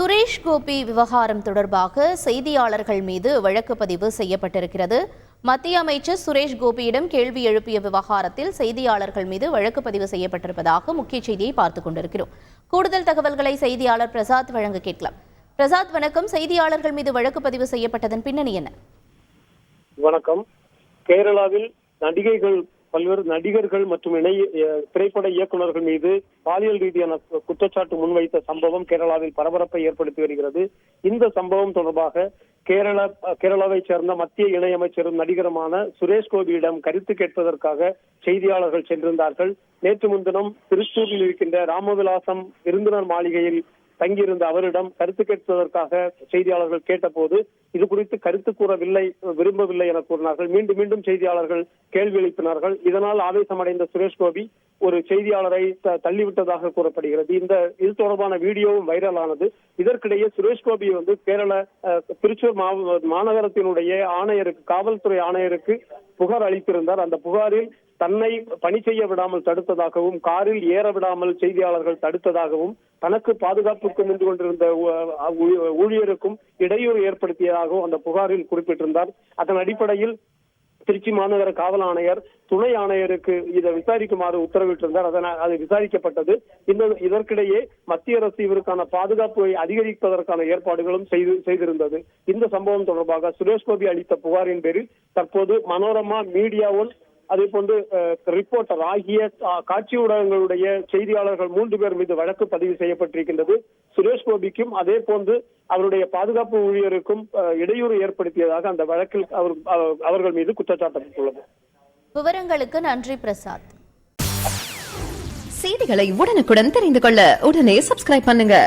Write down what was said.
சுரேஷ் கோபி விவகாரம் தொடர்பாக செய்தியாளர்கள் மீது வழக்கு பதிவு செய்யப்பட்டிருக்கிறது. மத்திய அமைச்சர் சுரேஷ் கோபியிடம் கேள்வி எழுப்பிய விவகாரத்தில் செய்தியாளர்கள் மீது வழக்கு பதிவு செய்யப்பட்டிருப்பதாக முக்கிய செய்தியை பார்த்துக் கொண்டிருக்கிறோம். கூடுதல் தகவல்களை செய்தியாளர் பிரசாத் வழங்க கேட்கலாம். பிரசாத், வணக்கம். செய்தியாளர்கள் மீது வழக்கு பதிவு செய்யப்பட்டதன் பின்னணி என்ன? வணக்கம். கேரளாவில் பல்வேறு நடிகர்கள் மற்றும் திரைப்பட இயக்குநர்கள் மீது பாலியல் ரீதியான குற்றச்சாட்டு முன்வைத்த சம்பவம் கேரளாவில் பரபரப்பை ஏற்படுத்தி வருகிறது. இந்த சம்பவம் தொடர்பாக கேரளாவை சேர்ந்த மத்திய இணையமைச்சரும் நடிகருமான சுரேஷ் கோபியிடம் கருத்து கேட்பதற்காக செய்தியாளர்கள் சென்றிருந்தார்கள். நேற்று முன்தினம் திருச்சூரில் இருக்கின்ற ராமவிலாசம் விருந்தினர் மாளிகையில் தங்கியிருந்த அவரிடம் கருத்து கேட்பதற்காக செய்தியாளர்கள் கேட்டபோது இது குறித்து கருத்து விரும்பவில்லை என கூறினார்கள். மீண்டும் மீண்டும் செய்தியாளர்கள் கேள்வி எழுப்பினார்கள். இதனால் ஆவேசமடைந்த சுரேஷ் கோபி ஒரு செய்தியாளரை தள்ளிவிட்டதாக கூறப்படுகிறது. இது தொடர்பான வீடியோவும் வைரலானது. இதற்கிடையே சுரேஷ் கோபி திருச்சூர் மாநகரத்தினுடைய காவல்துறை ஆணையருக்கு புகார் அளித்திருந்தார். அந்த புகாரில் தன்னை பணி செய்ய விடாமல் தடுத்ததாகவும், காரில் ஏற விடாமல் செய்தியாளர்கள் தடுத்ததாகவும், தனக்கு பாதுகாப்புக்கு நின்று கொண்டிருந்த ஊழியருக்கும் இடையூறு ஏற்படுத்தியதாகவும் அந்த புகாரில் குறிப்பிட்டிருந்தார். அதன் அடிப்படையில் திருச்சி மாநகர காவல் ஆணையர் துணை ஆணையருக்கு இதை விசாரிக்குமாறு உத்தரவிட்டிருந்தார். அது விசாரிக்கப்பட்டது. இதற்கிடையே மத்திய அரசு இவருக்கான பாதுகாப்பை அதிகரிப்பதற்கான ஏற்பாடுகளும் செய்திருந்தது. இந்த சம்பவம் தொடர்பாக சுரேஷ் கோபி அளித்த புகாரின் பேரில் தற்போது மனோரமா, மீடியா ஒன், அதே போன்று ரிப்போர்ட்டர் ஆகிய காட்சி ஊடகங்களுடைய செய்தியாளர்கள் 3 பேர் மீது வழக்கு பதிவு செய்யப்பட்டிருக்கின்றது. சுரேஷ் கோபிக்கும் அதே போன்று அவருடைய பாதுகாப்பு ஊழியருக்கும் இடையூறு ஏற்படுத்தியதாக அந்த வழக்கில் அவர்கள் மீது குற்றச்சாட்டப்பட்டுள்ளது. விவரங்களுக்கு நன்றி பிரசாத். செய்திகளை உடனுக்குடன் தெரிந்து கொள்ள உடனே சப்ஸ்கிரைப் பண்ணுங்க.